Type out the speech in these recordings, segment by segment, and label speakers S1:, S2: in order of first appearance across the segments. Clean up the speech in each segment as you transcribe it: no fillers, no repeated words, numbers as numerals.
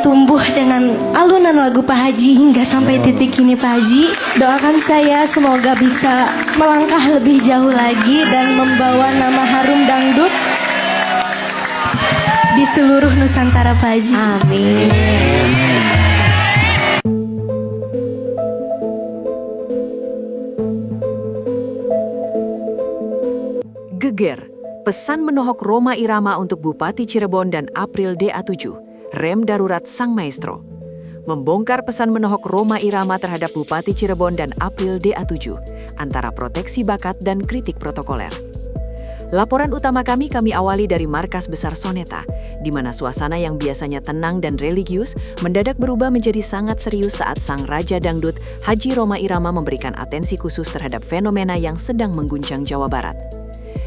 S1: tumbuh dengan alunan lagu Pak Haji hingga sampai titik ini Pak Haji. Doakan saya semoga bisa melangkah lebih jauh lagi dan membawa nama harum dangdut di seluruh Nusantara Pak Haji.
S2: Amin.
S3: Geger, pesan menohok Rhoma Irama untuk Bupati Cirebon dan April DA7, rem darurat sang maestro. Membongkar pesan menohok Rhoma Irama terhadap Bupati Cirebon dan April DA7, antara proteksi bakat dan kritik protokoler. Laporan utama kami awali dari markas besar Soneta, di mana suasana yang biasanya tenang dan religius mendadak berubah menjadi sangat serius saat sang Raja Dangdut, Haji Rhoma Irama memberikan atensi khusus terhadap fenomena yang sedang mengguncang Jawa Barat.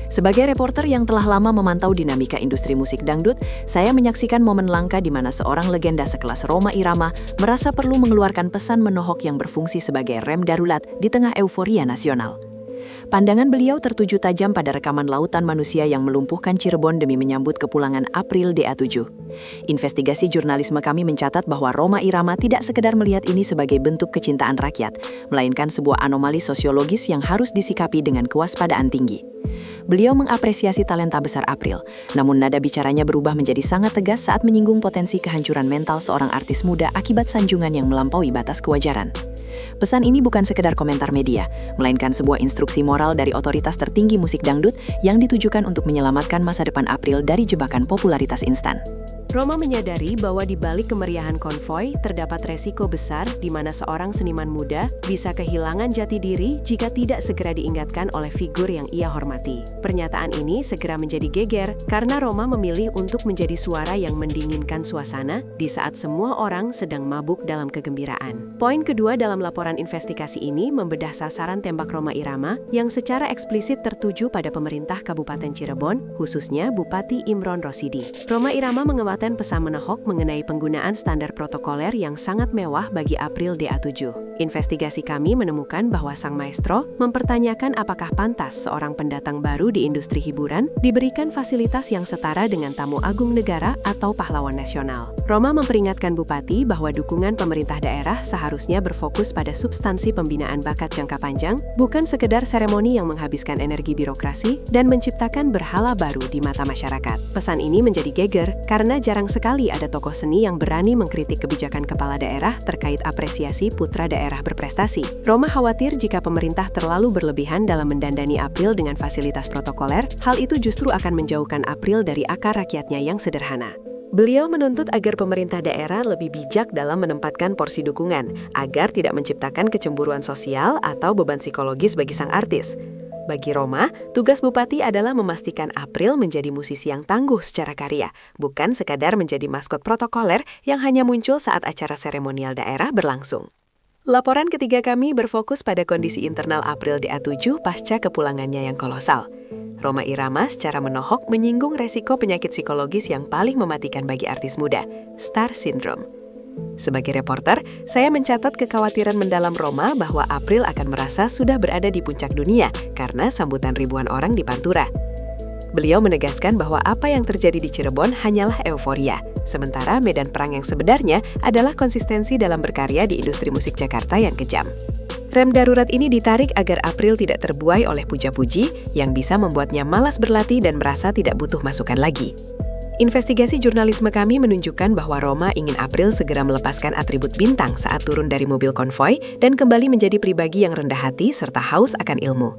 S3: Sebagai reporter yang telah lama memantau dinamika industri musik dangdut, saya menyaksikan momen langka di mana seorang legenda sekelas Rhoma Irama merasa perlu mengeluarkan pesan menohok yang berfungsi sebagai rem darurat di tengah euforia nasional. Pandangan beliau tertuju tajam pada rekaman lautan manusia yang melumpuhkan Cirebon demi menyambut kepulangan April DA7. Investigasi jurnalisme kami mencatat bahwa Rhoma Irama tidak sekedar melihat ini sebagai bentuk kecintaan rakyat, melainkan sebuah anomali sosiologis yang harus disikapi dengan kewaspadaan tinggi. Beliau mengapresiasi talenta besar April, namun nada bicaranya berubah menjadi sangat tegas saat menyinggung potensi kehancuran mental seorang artis muda akibat sanjungan yang melampaui batas kewajaran. Pesan ini bukan sekedar komentar media, melainkan sebuah instruksi moral dari otoritas tertinggi musik dangdut yang ditujukan untuk menyelamatkan masa depan April dari jebakan popularitas instan. Rhoma menyadari bahwa di balik kemeriahan konvoi terdapat resiko besar di mana seorang seniman muda bisa kehilangan jati diri jika tidak segera diingatkan oleh figur yang ia hormati. Pernyataan ini segera menjadi geger karena Rhoma memilih untuk menjadi suara yang mendinginkan suasana di saat semua orang sedang mabuk dalam kegembiraan. Poin kedua dalam laporan investigasi ini membedah sasaran tembak Rhoma Irama yang secara eksplisit tertuju pada pemerintah Kabupaten Cirebon, khususnya Bupati Imron Rosidi. Rhoma Irama mengematkan pesan menohok mengenai penggunaan standar protokoler yang sangat mewah bagi April DA7. Investigasi kami menemukan bahwa sang maestro mempertanyakan apakah pantas seorang pendatang baru di industri hiburan diberikan fasilitas yang setara dengan tamu agung negara atau pahlawan nasional. Rhoma memperingatkan Bupati bahwa dukungan pemerintah daerah seharusnya berfokus pada substansi pembinaan bakat jangka panjang, bukan sekedar seremoni yang menghabiskan energi birokrasi dan menciptakan berhala baru di mata masyarakat. Pesan ini menjadi geger karena jarang sekali ada tokoh seni yang berani mengkritik kebijakan kepala daerah terkait apresiasi putra daerah berprestasi. Rhoma khawatir jika pemerintah terlalu berlebihan dalam mendandani April dengan fasilitas protokoler, hal itu justru akan menjauhkan April dari akar rakyatnya yang sederhana. Beliau menuntut agar pemerintah daerah lebih bijak dalam menempatkan porsi dukungan, agar tidak menciptakan kecemburuan sosial atau beban psikologis bagi sang artis. Bagi Rhoma, tugas Bupati adalah memastikan April menjadi musisi yang tangguh secara karya, bukan sekadar menjadi maskot protokoler yang hanya muncul saat acara seremonial daerah berlangsung. Laporan ketiga kami berfokus pada kondisi internal April DA7 pasca kepulangannya yang kolosal. Rhoma Irama secara menohok menyinggung resiko penyakit psikologis yang paling mematikan bagi artis muda, star syndrome. Sebagai reporter, saya mencatat kekhawatiran mendalam Rhoma bahwa April akan merasa sudah berada di puncak dunia karena sambutan ribuan orang di Pantura. Beliau menegaskan bahwa apa yang terjadi di Cirebon hanyalah euforia, sementara medan perang yang sebenarnya adalah konsistensi dalam berkarya di industri musik Jakarta yang kejam. Rem darurat ini ditarik agar April tidak terbuai oleh puja-puji yang bisa membuatnya malas berlatih dan merasa tidak butuh masukan lagi. Investigasi jurnalisme kami menunjukkan bahwa Rhoma ingin April segera melepaskan atribut bintang saat turun dari mobil konvoi dan kembali menjadi pribadi yang rendah hati serta haus akan ilmu.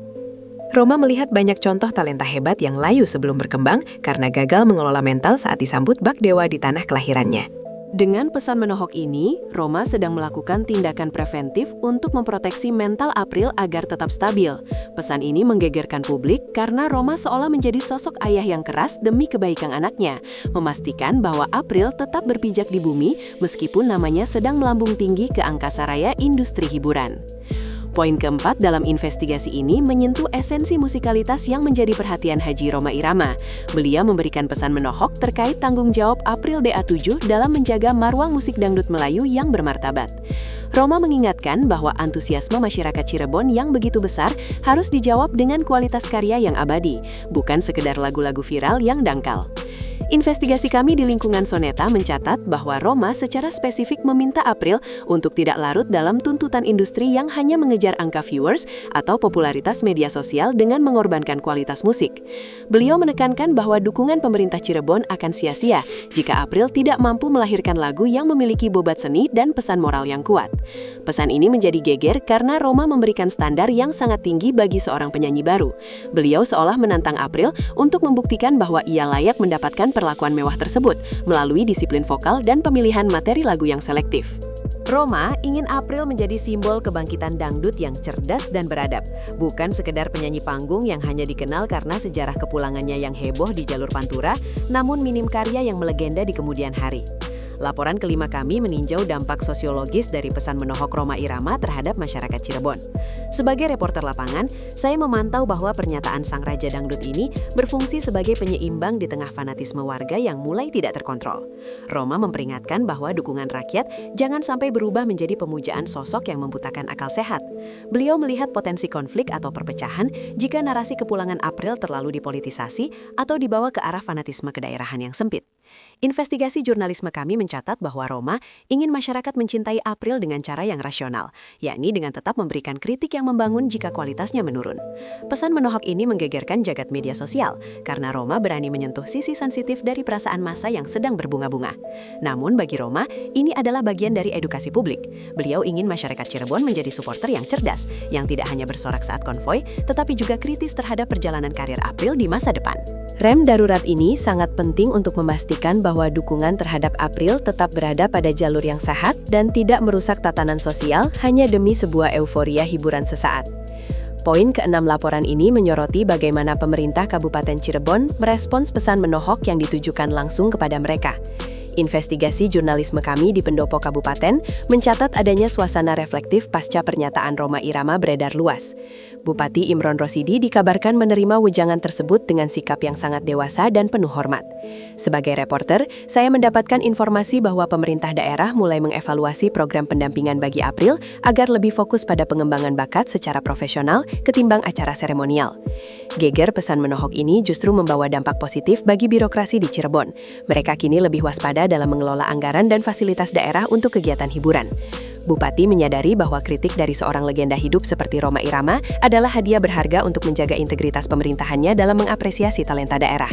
S3: Rhoma melihat banyak contoh talenta hebat yang layu sebelum berkembang karena gagal mengelola mental saat disambut bak dewa di tanah kelahirannya. Dengan pesan menohok ini, Rhoma sedang melakukan tindakan preventif untuk memproteksi mental April agar tetap stabil. Pesan ini menggegerkan publik karena Rhoma seolah menjadi sosok ayah yang keras demi kebaikan anaknya, memastikan bahwa April tetap berpijak di bumi meskipun namanya sedang melambung tinggi ke angkasa raya industri hiburan. Poin keempat dalam investigasi ini menyentuh esensi musikalitas yang menjadi perhatian Haji Rhoma Irama. Beliau memberikan pesan menohok terkait tanggung jawab April DA7 dalam menjaga marwah musik dangdut Melayu yang bermartabat. Rhoma mengingatkan bahwa antusiasme masyarakat Cirebon yang begitu besar harus dijawab dengan kualitas karya yang abadi, bukan sekedar lagu-lagu viral yang dangkal.
S2: Investigasi kami di lingkungan Soneta mencatat bahwa Roma secara spesifik meminta April untuk tidak larut dalam tuntutan industri yang hanya mengejar angka viewers atau popularitas media sosial dengan mengorbankan kualitas musik. Beliau menekankan bahwa dukungan pemerintah Cirebon akan sia-sia jika April tidak mampu melahirkan lagu yang memiliki bobot seni dan pesan moral yang kuat. Pesan ini menjadi geger karena Roma memberikan standar yang sangat tinggi bagi seorang penyanyi baru. Beliau seolah menantang April untuk membuktikan bahwa ia layak mendapatkan perlakuan mewah tersebut melalui disiplin vokal dan pemilihan materi lagu yang selektif.
S3: Roma ingin April menjadi simbol kebangkitan dangdut yang cerdas dan beradab, bukan sekedar penyanyi panggung yang hanya dikenal karena sejarah kepulangannya yang heboh di jalur Pantura, namun minim karya yang melegenda di kemudian hari. Laporan kelima kami meninjau dampak sosiologis dari pesan menohok Rhoma Irama terhadap masyarakat Cirebon. Sebagai reporter lapangan, saya memantau bahwa pernyataan sang raja dangdut ini berfungsi sebagai penyeimbang di tengah fanatisme warga yang mulai tidak terkontrol. Rhoma memperingatkan bahwa dukungan rakyat jangan sampai berubah menjadi pemujaan sosok yang membutakan akal sehat. Beliau melihat potensi konflik atau perpecahan jika narasi kepulangan April terlalu dipolitisasi atau dibawa ke arah fanatisme kedaerahan yang sempit. Investigasi jurnalisme kami mencatat bahwa Rhoma ingin masyarakat mencintai April dengan cara yang rasional, yakni dengan tetap memberikan kritik yang membangun jika kualitasnya menurun. Pesan menohok ini menggegerkan jagat media sosial, karena Rhoma berani menyentuh sisi sensitif dari perasaan massa yang sedang berbunga-bunga. Namun bagi Rhoma, ini adalah bagian dari edukasi publik. Beliau ingin masyarakat Cirebon menjadi supporter yang cerdas, yang tidak hanya bersorak saat konvoi, tetapi juga kritis terhadap perjalanan karir April di masa depan.
S2: Rem darurat ini sangat penting untuk memastikan bahwa dukungan terhadap April tetap berada pada jalur yang sehat dan tidak merusak tatanan sosial hanya demi sebuah euforia hiburan sesaat. Poin ke-6 laporan ini menyoroti bagaimana pemerintah Kabupaten Cirebon merespons pesan menohok yang ditujukan langsung kepada mereka. Investigasi jurnalisme kami di pendopo kabupaten mencatat adanya suasana reflektif pasca pernyataan Rhoma Irama beredar luas. Bupati Imron Rosidi dikabarkan menerima wejangan tersebut dengan sikap yang sangat dewasa dan penuh hormat. Sebagai reporter, saya mendapatkan informasi bahwa pemerintah daerah mulai mengevaluasi program pendampingan bagi April agar lebih fokus pada pengembangan bakat secara profesional ketimbang acara seremonial. Geger pesan menohok ini justru membawa dampak positif bagi birokrasi di Cirebon. Mereka kini lebih waspada dalam mengelola anggaran dan fasilitas daerah untuk kegiatan hiburan. Bupati menyadari bahwa kritik dari seorang legenda hidup seperti Rhoma Irama adalah hadiah berharga untuk menjaga integritas pemerintahannya dalam mengapresiasi talenta daerah.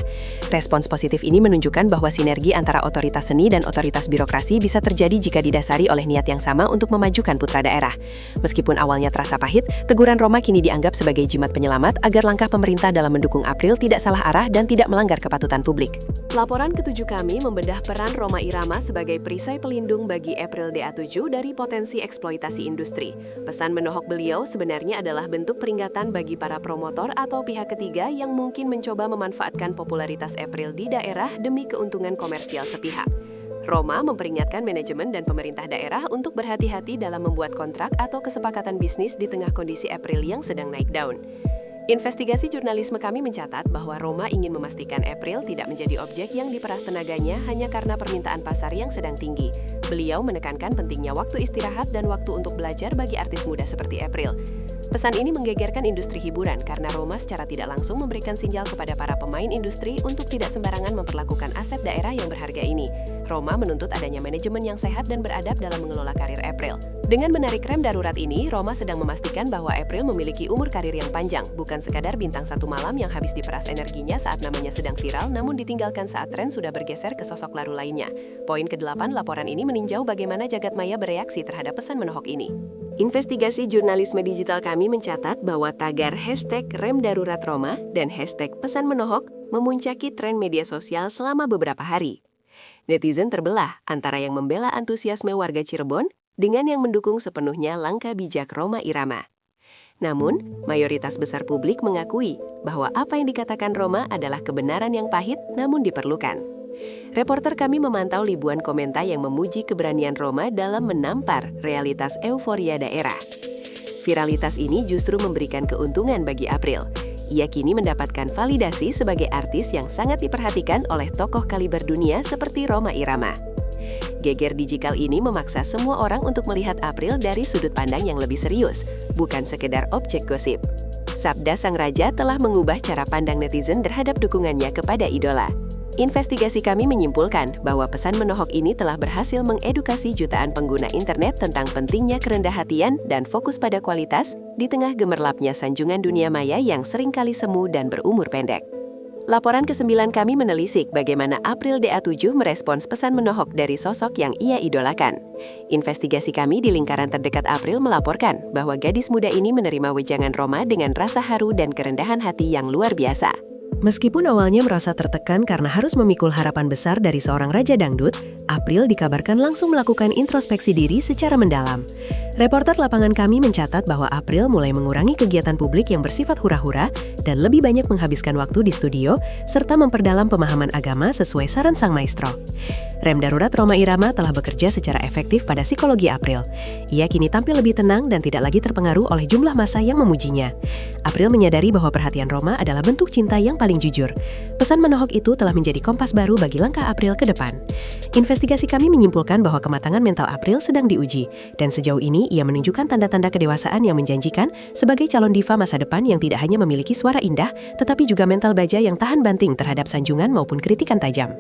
S2: Respons positif ini menunjukkan bahwa sinergi antara otoritas seni dan otoritas birokrasi bisa terjadi jika didasari oleh niat yang sama untuk memajukan putra daerah. Meskipun awalnya terasa pahit, teguran Rhoma kini dianggap sebagai jimat penyelamat agar langkah pemerintah dalam mendukung April tidak salah arah dan tidak melanggar kepatutan publik.
S3: Laporan ketujuh kami membedah peran Rhoma Irama sebagai perisai pelindung bagi April DA7 dari potensi eksploitasi industri. Pesan menohok beliau sebenarnya adalah bentuk peringatan bagi para promotor atau pihak ketiga yang mungkin mencoba memanfaatkan popularitas April di daerah demi keuntungan komersial sepihak. Rhoma memperingatkan manajemen dan pemerintah daerah untuk berhati-hati dalam membuat kontrak atau kesepakatan bisnis di tengah kondisi April yang sedang naik daun. Investigasi jurnalisme kami mencatat bahwa Rhoma ingin memastikan April tidak menjadi objek yang diperas tenaganya hanya karena permintaan pasar yang sedang tinggi. Beliau menekankan pentingnya waktu istirahat dan waktu untuk belajar bagi artis muda seperti April. Pesan ini menggegerkan industri hiburan karena Rhoma secara tidak langsung memberikan sinyal kepada para pemain industri untuk tidak sembarangan memperlakukan aset daerah yang berharga ini. Rhoma menuntut adanya manajemen yang sehat dan beradab dalam mengelola karir April. Dengan menarik rem darurat ini, Rhoma sedang memastikan bahwa April memiliki umur karir yang panjang, bukan sekadar bintang satu malam yang habis diperas energinya saat namanya sedang viral namun ditinggalkan saat tren sudah bergeser ke sosok laru lainnya. Poin ke-8 laporan ini meninjau bagaimana jagat maya bereaksi terhadap pesan menohok ini. Investigasi jurnalisme digital kami mencatat bahwa tagar #RemDaruratRhoma dan #pesan menohok memuncaki tren media sosial selama beberapa hari. Netizen terbelah antara yang membela antusiasme warga Cirebon dengan yang mendukung sepenuhnya langkah bijak Rhoma Irama. Namun, mayoritas besar publik mengakui bahwa apa yang dikatakan Rhoma adalah kebenaran yang pahit namun diperlukan. Reporter kami memantau ribuan komentar yang memuji keberanian Rhoma dalam menampar realitas euforia daerah. Viralitas ini justru memberikan keuntungan bagi April. Ia kini mendapatkan validasi sebagai artis yang sangat diperhatikan oleh tokoh kaliber dunia seperti Rhoma Irama. Geger digital ini memaksa semua orang untuk melihat April dari sudut pandang yang lebih serius, bukan sekedar objek gosip. Sabda sang raja telah mengubah cara pandang netizen terhadap dukungannya kepada idola.
S2: Investigasi kami menyimpulkan bahwa pesan menohok ini telah berhasil mengedukasi jutaan pengguna internet tentang pentingnya kerendah hatian dan fokus pada kualitas di tengah gemerlapnya sanjungan dunia maya yang seringkali semu dan berumur pendek. Laporan ke-9 kami menelisik bagaimana April DA7 merespons pesan menohok dari sosok yang ia idolakan. Investigasi kami di lingkaran terdekat April melaporkan bahwa gadis muda ini menerima wejangan Roma dengan rasa haru dan kerendahan hati yang luar biasa.
S4: Meskipun awalnya merasa tertekan karena harus memikul harapan besar dari seorang raja dangdut, April dikabarkan langsung melakukan introspeksi diri secara mendalam. Reporter lapangan kami mencatat bahwa April mulai mengurangi kegiatan publik yang bersifat hura-hura dan lebih banyak menghabiskan waktu di studio, serta memperdalam pemahaman agama sesuai saran sang maestro. Rem darurat Rhoma Irama telah bekerja secara efektif pada psikologi April. Ia kini tampil lebih tenang dan tidak lagi terpengaruh oleh jumlah massa yang memujinya. April menyadari bahwa perhatian Rhoma adalah bentuk cinta yang paling jujur. Pesan menohok itu telah menjadi kompas baru bagi langkah April ke depan. Investigasi kami menyimpulkan bahwa kematangan mental April sedang diuji, dan sejauh ini ia menunjukkan tanda-tanda kedewasaan yang menjanjikan sebagai calon diva masa depan yang tidak hanya memiliki suara indah, tetapi juga mental baja yang tahan banting terhadap sanjungan maupun kritikan tajam.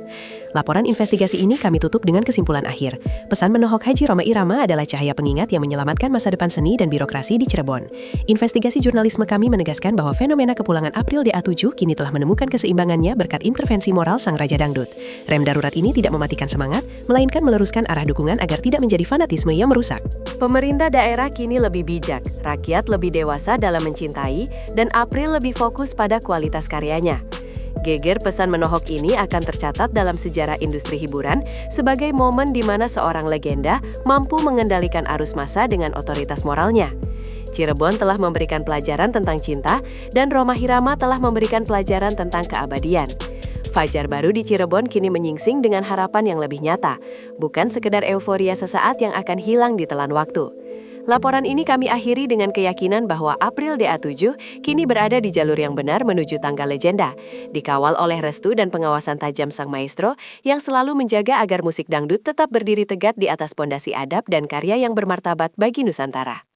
S4: Laporan investigasi ini kami tutup dengan kesimpulan akhir. Pesan menohok Haji Rhoma Irama adalah cahaya pengingat yang menyelamatkan masa depan seni dan birokrasi di Cirebon. Investigasi jurnalisme kami menegaskan bahwa fenomena kepulangan April DA7 kini telah menemukan keseimbangannya berkat intervensi moral sang raja dangdut. Rem darurat ini tidak mematikan semangat, melainkan meleruskan arah dukungan agar tidak menjadi fanatisme yang merusak.
S2: Pemerintah daerah kini lebih bijak, rakyat lebih dewasa dalam mencintai, dan April lebih fokus pada kualitas karyanya. Geger pesan menohok ini akan tercatat dalam sejarah industri hiburan sebagai momen di mana seorang legenda mampu mengendalikan arus massa dengan otoritas moralnya. Cirebon telah memberikan pelajaran tentang cinta, dan Rhoma Irama telah memberikan pelajaran tentang keabadian. Fajar baru di Cirebon kini menyingsing dengan harapan yang lebih nyata, bukan sekedar euforia sesaat yang akan hilang di telan waktu. Laporan ini kami akhiri dengan keyakinan bahwa April DA7 kini berada di jalur yang benar menuju tangga legenda, dikawal oleh restu dan pengawasan tajam sang maestro yang selalu menjaga agar musik dangdut tetap berdiri tegak di atas pondasi adab dan karya yang bermartabat bagi Nusantara.